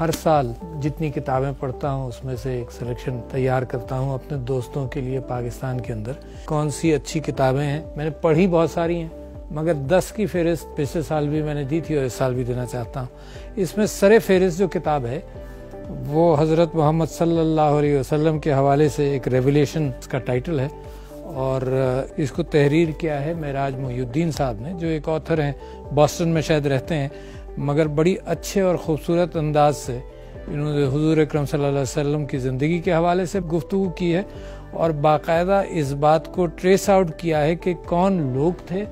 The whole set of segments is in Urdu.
ہر سال جتنی کتابیں پڑھتا ہوں اس میں سے ایک سلیکشن تیار کرتا ہوں اپنے دوستوں کے لیے پاکستان کے اندر کون سی اچھی کتابیں ہیں. میں نے پڑھی بہت ساری ہیں مگر 10 کی فہرست پچھلے سال بھی میں نے دی تھی اور اس سال بھی دینا چاہتا ہوں. اس میں سر فہرست جو کتاب ہے وہ حضرت محمد صلی اللہ علیہ وسلم کے حوالے سے ایک ریویلیشن کا ٹائٹل ہے اور اس کو تحریر کیا ہے معراج محی الدین صاحب نے جو ایک آتھر ہیں, بoston میں شاید رہتے ہیں, مگر بڑی اچھے اور خوبصورت انداز سے انہوں نے حضور اکرم صلی اللہ علیہ وسلم کی زندگی کے حوالے سے گفتگو کی ہے اور باقاعدہ اس بات کو ٹریس آؤٹ کیا ہے کہ کون لوگ تھے,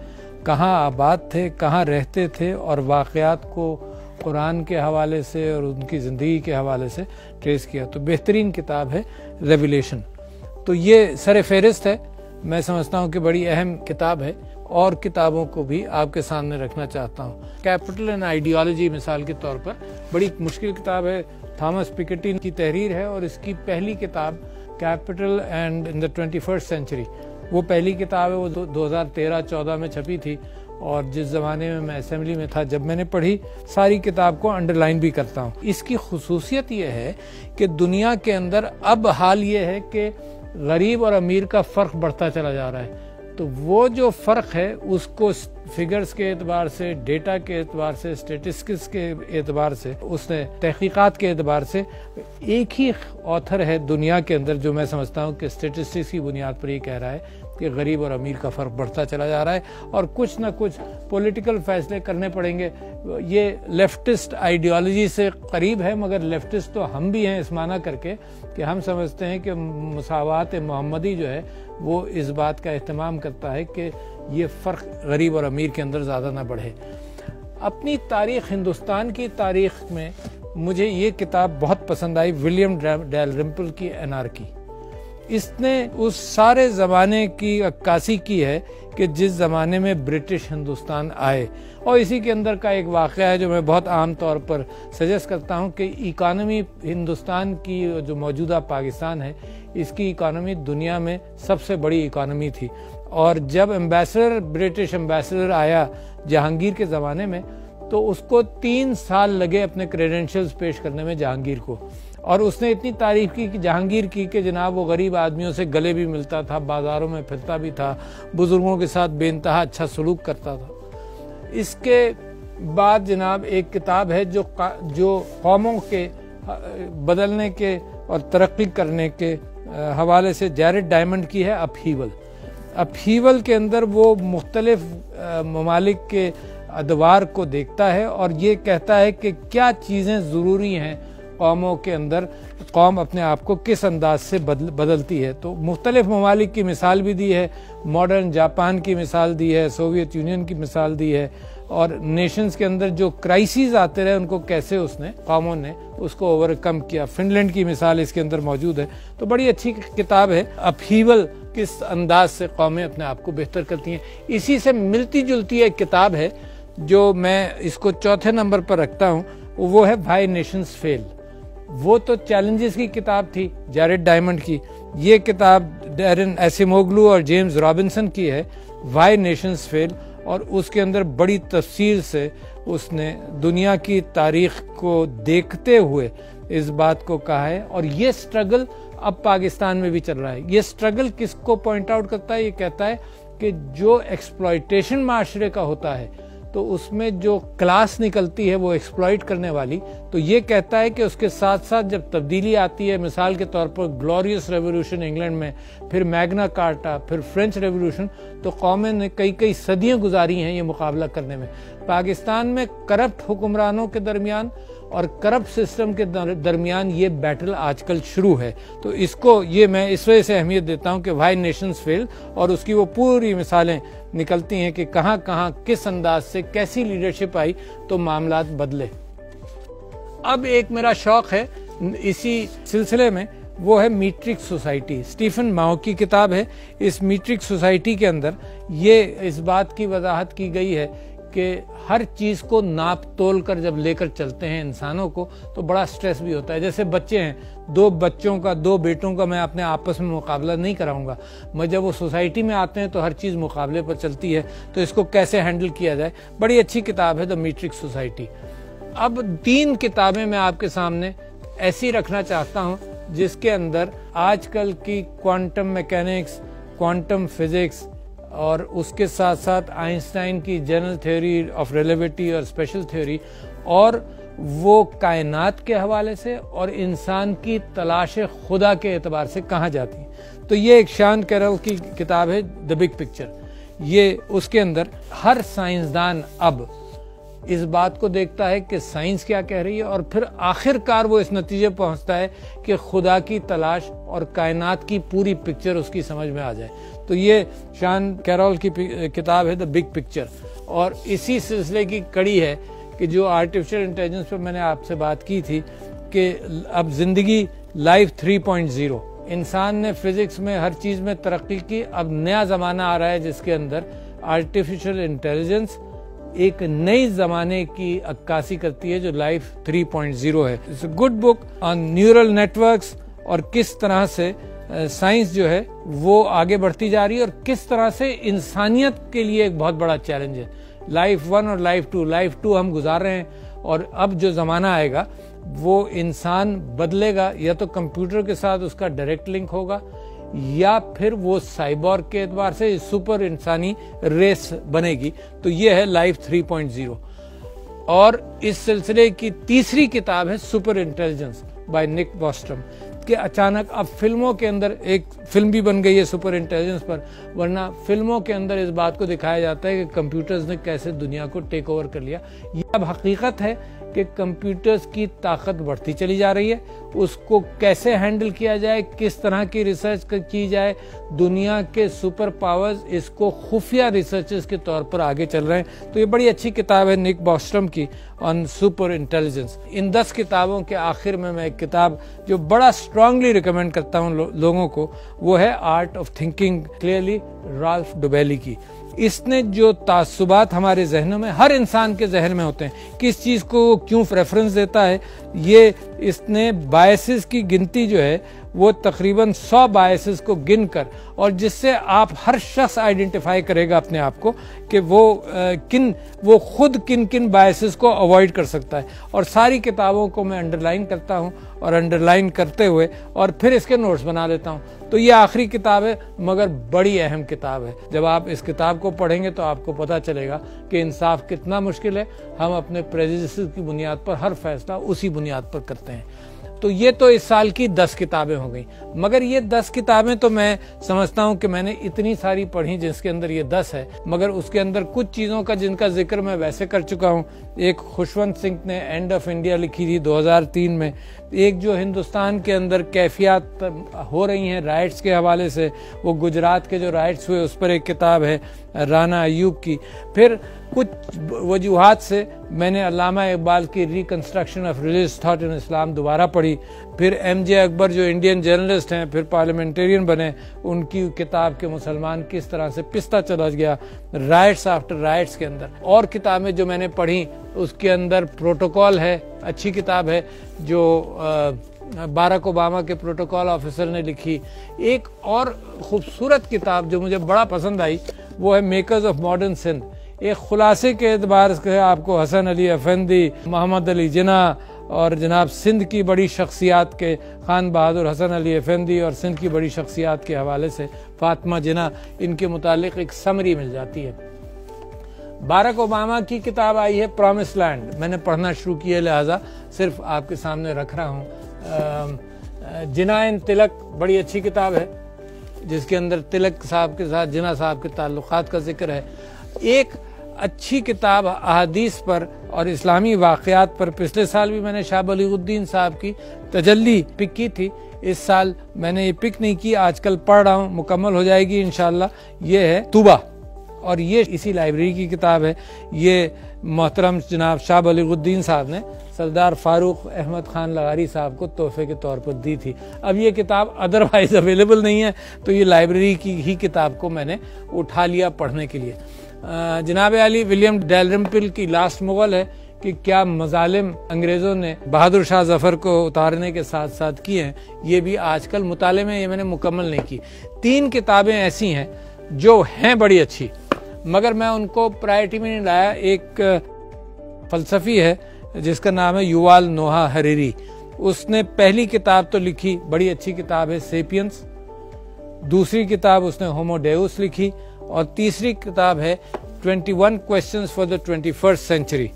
کہاں آباد تھے, کہاں رہتے تھے اور واقعات کو قرآن کے حوالے سے اور ان کی زندگی کے حوالے سے ٹریس کیا. تو بہترین کتاب ہے ریویلیشن. تو یہ سر فہرست ہے, میں سمجھتا ہوں کہ بڑی اہم کتاب ہے اور کتابوں کو بھی آپ کے سامنے رکھنا چاہتا ہوں. کیپٹل اینڈ آئیڈیالوجی مثال کے طور پر بڑی مشکل کتاب ہے, تھامس پیکیٹی کی تحریر ہے اور اس کی پہلی کتاب capital and in the 21st century وہ پہلی کتاب ہے, وہ 2013-14 میں چھپی تھی اور جس زمانے میں اسمبلی میں تھا جب میں نے پڑھی ساری کتاب کو انڈر لائن بھی کرتا ہوں. اس کی خصوصیت یہ ہے کہ دنیا کے اندر اب حال یہ ہے کہ غریب اور امیر کا فرق بڑھتا چلا جا رہا ہے. تو وہ جو فرق ہے اس کو فگرز کے اعتبار سے, ڈیٹا کے اعتبار سے, اسٹیٹسٹکس کے اعتبار سے, اس نے تحقیقات کے اعتبار سے ایک ہی آتھر ہے دنیا کے اندر جو میں سمجھتا ہوں کہ اسٹیٹسٹکس کی بنیاد پر یہ کہہ رہا ہے کہ غریب اور امیر کا فرق بڑھتا چلا جا رہا ہے اور کچھ نہ کچھ پولیٹیکل فیصلے کرنے پڑیں گے. یہ لیفٹسٹ آئیڈیالوجی سے قریب ہے مگر لیفٹسٹ تو ہم بھی ہیں اس معنی کر کے کہ ہم سمجھتے ہیں کہ مساوات محمدی جو ہے وہ اس بات کا اہتمام کرتا ہے کہ یہ فرق غریب اور امیر کے اندر زیادہ نہ بڑھے. اپنی تاریخ, ہندوستان کی تاریخ میں مجھے یہ کتاب بہت پسند آئی, ولیم ڈیلرمپل کی انارکی. اس نے اس سارے زمانے کی عکاسی کی ہے کہ جس زمانے میں برٹش ہندوستان آئے اور اسی کے اندر کا ایک واقعہ ہے جو میں بہت عام طور پر سجیسٹ کرتا ہوں کہ اکانومی ہندوستان کی جو موجودہ پاکستان ہے اس کی اکانومی دنیا میں سب سے بڑی اکانومی تھی اور جب برٹش ایمبیسڈر آیا جہانگیر کے زمانے میں تو اس کو 3 سال لگے اپنے کریڈینشلز پیش کرنے میں جہانگیر کو, اور اس نے اتنی تعریف کی کہ جہانگیر کی کہ جناب وہ غریب آدمیوں سے گلے بھی ملتا تھا, بازاروں میں پھرتا بھی تھا, بزرگوں کے ساتھ بے انتہا اچھا سلوک کرتا تھا. اس کے بعد جناب ایک کتاب ہے جو قوموں کے بدلنے کے اور ترقی کرنے کے حوالے سے جیرڈ ڈائمنڈ کی ہے اپہیول کے اندر وہ مختلف ممالک کے ادوار کو دیکھتا ہے اور یہ کہتا ہے کہ کیا چیزیں ضروری ہیں قوموں کے اندر, قوم اپنے آپ کو کس انداز سے بدلتی ہے. تو مختلف ممالک کی مثال بھی دی ہے, ماڈرن جاپان کی مثال دی ہے, سوویت یونین کی مثال دی ہے اور نیشنز کے اندر جو کرائسیز آتے رہے ان کو کیسے قوموں نے اس کو اوورکم کیا. فن لینڈ کی مثال اس کے اندر موجود ہے. تو بڑی اچھی کتاب ہے, اپہیول کس انداز سے قومیں اپنے آپ کو بہتر کرتی ہیں. اسی سے ملتی جلتی ایک کتاب ہے جو میں اس کو 4تھے نمبر پر رکھتا ہوں, وہ ہے وائی نیشنز فیل. وہ تو چیلنجز کی کتاب تھی جیرڈ ڈائمنڈ کی, یہ کتاب ڈیرن ایسیموگلو اور جیمز رابنسن کی ہے, وائی نیشنز فیل, اور اس کے اندر بڑی تفصیل سے اس نے دنیا کی تاریخ کو دیکھتے ہوئے اس بات کو کہا ہے. اور یہ سٹرگل اب پاکستان میں بھی چل رہا ہے. یہ سٹرگل کس کو پوائنٹ آؤٹ کرتا ہے؟ یہ کہتا ہے کہ جو ایکسپلائٹیشن معاشرے کا ہوتا ہے تو اس میں جو کلاس نکلتی ہے وہ ایکسپلائٹ کرنے والی, تو یہ کہتا ہے کہ اس کے ساتھ ساتھ جب تبدیلی آتی ہے, مثال کے طور پر گلوریس ریولوشن انگلینڈ میں, پھر میگنا کارٹا, پھر فرینچ ریولوشن, تو قومیں نے کئی صدیاں گزاری ہیں یہ مقابلہ کرنے میں. پاکستان میں کرپٹ حکمرانوں کے درمیان اور کرپٹ سسٹم کے درمیان یہ بیٹل آج کل شروع ہے. تو اس کو میں اس وجہ سے اہمیت دیتا ہوں کہ وائی نیشنز فیل, اور اس کی وہ پوری مثالیں نکلتی ہیں کہ کہاں کس انداز سے کیسی لیڈرشپ آئی تو معاملات بدلے. اب ایک میرا شوق ہے اسی سلسلے میں, وہ ہے میٹرک سوسائٹی. اسٹیفن ماؤ کی کتاب ہے. اس میٹرک سوسائٹی کے اندر یہ اس بات کی وضاحت کی گئی ہے کہ ہر چیز کو ناپ تول کر جب لے کر چلتے ہیں انسانوں کو تو بڑا سٹریس بھی ہوتا ہے. جیسے بچے ہیں, 2 بیٹوں کا میں اپنے آپس میں مقابلہ نہیں کراؤں گا, میں جب وہ سوسائٹی میں آتے ہیں تو ہر چیز مقابلے پر چلتی ہے, تو اس کو کیسے ہینڈل کیا جائے. بڑی اچھی کتاب ہے دا میٹرک سوسائٹی. اب 3 کتابیں میں آپ کے سامنے ایسی رکھنا چاہتا ہوں جس کے اندر آج کل کی کوانٹم میکینکس، کوانٹم فزکس اور اس کے ساتھ ساتھ آئنسٹائن کی جنرل تھیوری آف ریلیٹیوٹی اور اسپیشل تھیوری اور وہ کائنات کے حوالے سے اور انسان کی تلاش خدا کے اعتبار سے کہاں جاتی ہیں۔ تو یہ ایک شان کیرل کی کتاب ہے دی بگ پکچر۔ یہ اس کے اندر ہر سائنسدان اب اس بات کو دیکھتا ہے کہ سائنس کیا کہہ رہی ہے اور پھر آخر کار وہ اس نتیجے پہنچتا ہے کہ خدا کی تلاش اور کائنات کی پوری پکچر اس کی سمجھ میں آ جائے۔ تو یہ شان کیرول کی کتاب ہے دی بگ پکچر، اور اسی سلسلے کی کڑی ہے کہ جو آرٹیفیشل انٹیلیجنس پہ میں نے آپ سے بات کی تھی کہ اب زندگی لائف 3.0، انسان نے فزکس میں ہر چیز میں ترقی کی، اب نیا زمانہ آ رہا ہے جس کے اندر آرٹیفیشل انٹیلیجنس ایک نئی زمانے کی عکاسی کرتی ہے جو لائف 3.0 ہے۔ It's a good book on neural networks اور کس طرح سے سائنس جو ہے وہ آگے بڑھتی جا رہی ہے اور کس طرح سے انسانیت کے لیے ایک بہت بڑا چیلنج ہے۔ لائف 1 اور لائف 2 ہم گزار رہے ہیں، اور اب جو زمانہ آئے گا وہ انسان بدلے گا، یا تو کمپیوٹر کے ساتھ اس کا ڈائریکٹ لنک ہوگا یا پھر وہ سائبور کے اعتبار سے سپر انسانی ریس بنے گی۔ تو یہ ہے لائف 3.0، اور اس سلسلے کی تیسری کتاب ہے سپر انٹیلیجنس بائی نک بوسٹرم، کہ اچانک اب فلموں کے اندر ایک فلم بھی بن گئی ہے سپر انٹیلیجنس پر، ورنہ فلموں کے اندر اس بات کو دکھایا جاتا ہے کہ کمپیوٹرز نے کیسے دنیا کو ٹیک اوور کر لیا۔ یہ اب حقیقت ہے کہ کمپیوٹرز کی طاقت بڑھتی چلی جا رہی ہے، اس کو کیسے ہینڈل کیا جائے، کس طرح کی ریسرچ کی جائے، دنیا کے سپر پاورز اس کو خفیہ ریسرچز کے طور پر آگے چل رہے ہیں۔ تو یہ بڑی اچھی کتاب ہے نک بوسٹرم کی آن سپر انٹیلیجنس۔ ان 10 کتابوں کے آخر میں ایک کتاب جو بڑا اسٹرانگلی ریکمینڈ کرتا ہوں لوگوں کو، وہ ہے art of thinking clearly, Rolf Dobelli کی۔ اس نے جو تعصبات ہمارے ذہنوں میں، ہر انسان کے ذہن میں ہوتے ہیں، کس چیز کو کیوں ریفرنس دیتا ہے، یہ اس نے بائسز کی گنتی جو ہے وہ تقریباً 100 بائسز کو گن کر، اور جس سے آپ ہر شخص آئیڈینٹیفائی کرے گا اپنے آپ کو کہ وہ خود کن بائسز کو اوائڈ کر سکتا ہے۔ اور ساری کتابوں کو میں انڈرلائن کرتا ہوں، اور انڈرلائن کرتے ہوئے اور پھر اس کے نوٹس بنا لیتا ہوں۔ تو یہ آخری کتاب ہے مگر بڑی اہم کتاب ہے۔ جب آپ اس کتاب کو پڑھیں گے تو آپ کو پتہ چلے گا کہ انصاف کتنا مشکل ہے، ہم اپنے پریجوڈسز کی بنیاد پر ہر فیصلہ اسی بنیاد پر کرتے ہیں۔ تو یہ تو اس سال کی 10 کتابیں ہو گئیں، مگر یہ 10 کتابیں تو میں سمجھتا ہوں کہ میں نے اتنی ساری پڑھی جس کے اندر یہ 10 ہے، مگر اس کے اندر کچھ چیزوں کا جن کا ذکر میں ویسے کر چکا ہوں۔ ایک خوشونت سنگھ نے اینڈ آف انڈیا لکھی تھی 2003 میں، ایک جو ہندوستان کے اندر کیفیات ہو رہی ہیں رائٹس کے حوالے سے، وہ گجرات کے جو رائٹس ہوئے اس پر ایک کتاب ہے رانا ایوب کی۔ پھر کچھ وجوہات سے میں نے علامہ اقبال کی reconstruction of religious thought in Islam دوبارہ پڑھی۔ پھر ایم جے اکبر جو انڈین جرنلسٹ ہیں، پھر پارلیمنٹیرین بنے، ان کی کتاب کے مسلمان کس طرح سے پستہ چلا گیا رائٹس آفٹر رائٹس کے اندر۔ اور کتابیں جو میں نے پڑھی اس کے اندر پروٹوکول ہے، اچھی کتاب ہے جو باراک اوباما کے پروٹوکول آفیسر نے لکھی۔ ایک اور خوبصورت کتاب جو مجھے بڑا پسند آئی وہ ہے میکرز آف ماڈرن سندھ۔ ایک خلاصے کے اعتبار سے آپ کو حسن علی افندی، محمد علی جناح اور جناب سندھ کی بڑی شخصیات کے، خان بہادر حسن علی افندی اور سندھ کی بڑی شخصیات کے حوالے سے فاطمہ جناح، ان کے متعلق ایک سمری مل جاتی ہے۔ باراک اوباما کی کتاب آئی ہے پرومس لینڈ، میں نے پڑھنا شروع کیا لہٰذا صرف آپ کے سامنے رکھ رہا ہوں۔ جناح ان تلک بڑی اچھی کتاب ہے جس کے اندر تلک صاحب کے ساتھ جناح صاحب کے تعلقات کا ذکر ہے۔ ایک اچھی کتاب احادیث پر اور اسلامی واقعات پر پچھلے سال بھی میں نے شاہ ولی الدین صاحب کی تجلی پک کی تھی، اس سال میں نے یہ پک نہیں کی، آج کل پڑھ رہا ہوں، مکمل ہو جائے گی انشاءاللہ۔ یہ ہے توبہ، اور یہ اسی لائبریری کی کتاب ہے۔ یہ محترم جناب شاہ ولی الدین صاحب نے سردار فاروق احمد خان لغاری صاحب کو تحفے کے طور پر دی تھی۔ اب یہ کتاب ادروائز اویلیبل نہیں ہے، تو یہ لائبریری کی ہی کتاب کو میں نے اٹھا لیا پڑھنے کے لیے۔ جناب علی ولیم ڈیلرمپل کی لاسٹ مغل ہے کہ کیا مظالم انگریزوں نے بہادر شاہ ظفر کو اتارنے کے ساتھ ساتھ کیے ہیں، یہ بھی آج کل مطالعے میں، یہ میں نے مکمل نہیں کی۔ 3 کتابیں ایسی ہیں جو ہیں بڑی اچھی، مگر میں ان کو پرائرٹی میں نہیں لایا۔ ایک فلسفی ہے جس کا نام ہے یووال نوحا ہریری. اس نے پہلی کتاب تو لکھی, بڑی اچھی کتاب ہے, سیپینس. دوسری کتاب اس نے ہومو ڈیوس لکھی, اور تیسری کتاب ہے 21 Questions for the 21st Century.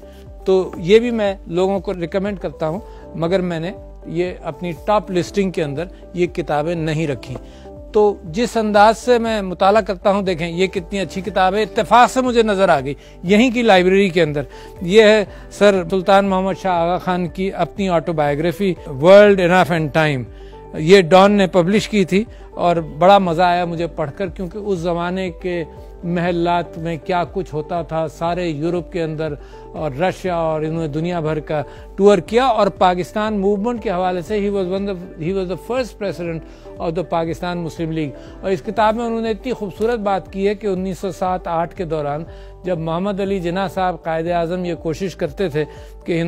تو یہ بھی میں لوگوں کو ریکمینڈ کرتا ہوں, مگر میں نے یہ اپنی ٹاپ لسٹنگ کے اندر یہ کتابیں نہیں رکھی. تو جس انداز سے میں مطالعہ کرتا ہوں, دیکھیں یہ کتنی اچھی کتاب ہے, اتفاق سے مجھے نظر آ گئی یہیں کی لائبریری کے اندر. یہ ہے سر سلطان محمد شاہ آغا خان کی اپنی auto biography, world enough and time. یہ ڈان نے پبلش کی تھی, اور بڑا مزہ آیا مجھے پڑھ کر, کیونکہ اس زمانے کے محلات میں کیا کچھ ہوتا تھا سارے یورپ کے اندر, اور رشیا, اور انہوں نے دنیا بھر کا ٹور کیا. اور پاکستان موومنٹ کے حوالے سے he was the first president of the Pakistan Muslim league. اور اس کتاب میں انہوں نے اتنی خوبصورت بات کی ہے کہ 1907-8 کے دوران جب محمد علی جناح صاحب قائد اعظم یہ کوشش کرتے تھے کہ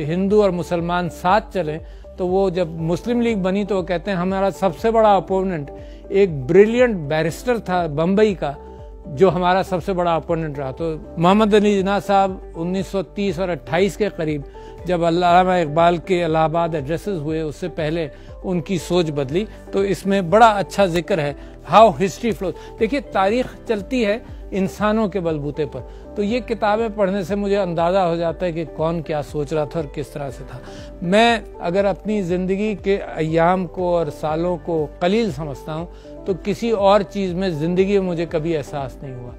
ہندو اور مسلمان ساتھ چلیں, تو وہ جب مسلم لیگ بنی تو وہ کہتے ہیں ہمارا سب سے بڑا اپوننٹ ایک بریلینٹ بیرسٹر تھا بمبئی کا, جو ہمارا سب سے بڑا اپوننٹ رہا. تو محمد علی جناح صاحب 1930 اور 28 کے قریب جب علامہ اقبال کے الہ آباد ایڈریسز ہوئے, اس سے پہلے ان کی سوچ بدلی. تو اس میں بڑا اچھا ذکر ہے ہاؤ ہسٹری فلوز. دیکھیے تاریخ چلتی ہے انسانوں کے بلبوتے پر. تو یہ کتابیں پڑھنے سے مجھے اندازہ ہو جاتا ہے کہ کون کیا سوچ رہا تھا اور کس طرح سے تھا. میں اگر اپنی زندگی کے ایام کو اور سالوں کو قلیل سمجھتا ہوں تو کسی اور چیز میں زندگی میں مجھے کبھی احساس نہیں ہوا.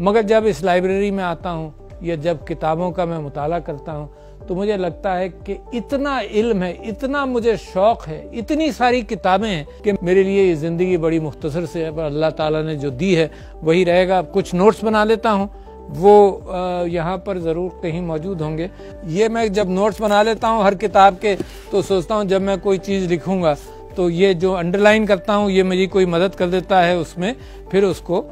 مگر جب اس لائبریری میں آتا ہوں یا جب کتابوں کا میں مطالعہ کرتا ہوں تو مجھے لگتا ہے کہ اتنا علم ہے, اتنا مجھے شوق ہے, اتنی ساری کتابیں ہیں کہ میرے لیے یہ زندگی بڑی مختصر سے ہے, پر اللہ تعالیٰ نے جو دی ہے وہی رہے گا. کچھ نوٹس بنا لیتا ہوں, وہ یہاں پر ضرور کہیں موجود ہوں گے. یہ میں جب نوٹس بنا لیتا ہوں ہر کتاب کے, تو سوچتا ہوں جب میں کوئی چیز لکھوں گا تو یہ جو انڈرلائن کرتا ہوں یہ میری کوئی مدد کر دیتا ہے اس میں, پھر اس کو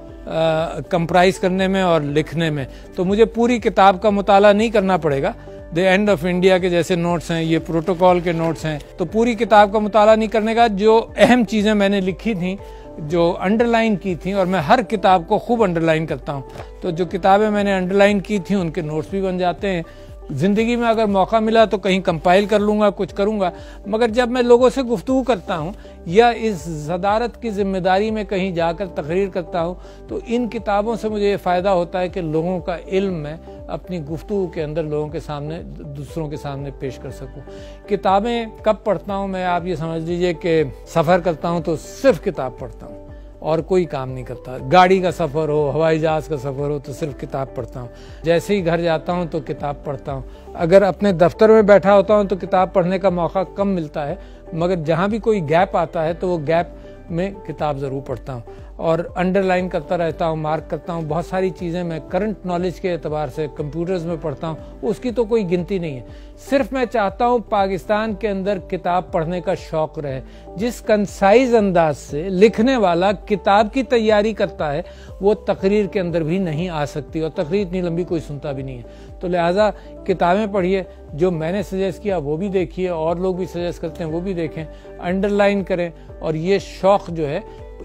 کمپرائز کرنے میں اور لکھنے میں. تو مجھے پوری کتاب کا مطالعہ نہیں کرنا پڑے گا. دی اینڈ آف انڈیا کے جیسے نوٹس ہیں, یہ پروٹوکول کے نوٹس ہیں, تو پوری کتاب کا مطالعہ نہیں کرنے کا. جو اہم چیزیں میں نے لکھی تھیں, جو انڈرلائن کی تھیں, اور میں ہر کتاب کو خوب انڈرلائن کرتا ہوں, تو جو کتابیں میں نے انڈرلائن کی تھیں ان کے نوٹس بھی بن جاتے ہیں. زندگی میں اگر موقع ملا تو کہیں کمپائل کر لوں گا, کچھ کروں گا. مگر جب میں لوگوں سے گفتگو کرتا ہوں یا اس صدارت کی ذمہ داری میں کہیں جا کر تقریر کرتا ہوں, تو ان کتابوں سے مجھے یہ فائدہ ہوتا ہے کہ لوگوں کا علم میں اپنی گفتگو کے اندر لوگوں کے سامنے, دوسروں کے سامنے پیش کر سکوں. کتابیں کب پڑھتا ہوں میں, آپ یہ سمجھ لیجئے کہ سفر کرتا ہوں تو صرف کتاب پڑھتا ہوں اور کوئی کام نہیں کرتا. گاڑی کا سفر ہو, ہوائی جہاز کا سفر ہو, تو صرف کتاب پڑھتا ہوں. جیسے ہی گھر جاتا ہوں تو کتاب پڑھتا ہوں. اگر اپنے دفتر میں بیٹھا ہوتا ہوں تو کتاب پڑھنے کا موقع کم ملتا ہے, مگر جہاں بھی کوئی گیپ آتا ہے تو وہ گیپ میں کتاب ضرور پڑھتا ہوں, اور انڈرلائن کرتا رہتا ہوں, مارک کرتا ہوں. بہت ساری چیزیں میں کرنٹ نالج کے اعتبار سے کمپیوٹرز میں پڑھتا ہوں, اس کی تو کوئی گنتی نہیں ہے. صرف میں چاہتا ہوں پاکستان کے اندر کتاب پڑھنے کا شوق رہے. جس کنسائز انداز سے لکھنے والا کتاب کی تیاری کرتا ہے وہ تقریر کے اندر بھی نہیں آ سکتی, اور تقریر اتنی لمبی کوئی سنتا بھی نہیں ہے. تو لہٰذا کتابیں پڑھیے, جو میں نے سجیسٹ کیا وہ بھی دیکھیے, اور لوگ بھی سجیسٹ کرتے ہیں وہ بھی دیکھیں, انڈرلائن کریں. اور یہ شوق جو ہے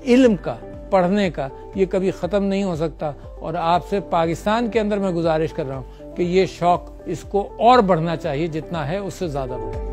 علم کا, پڑھنے کا, یہ کبھی ختم نہیں ہو سکتا. اور آپ سے پاکستان کے اندر میں گزارش کر رہا ہوں کہ یہ شوق اس کو اور بڑھنا چاہیے, جتنا ہے اس سے زیادہ بڑھے.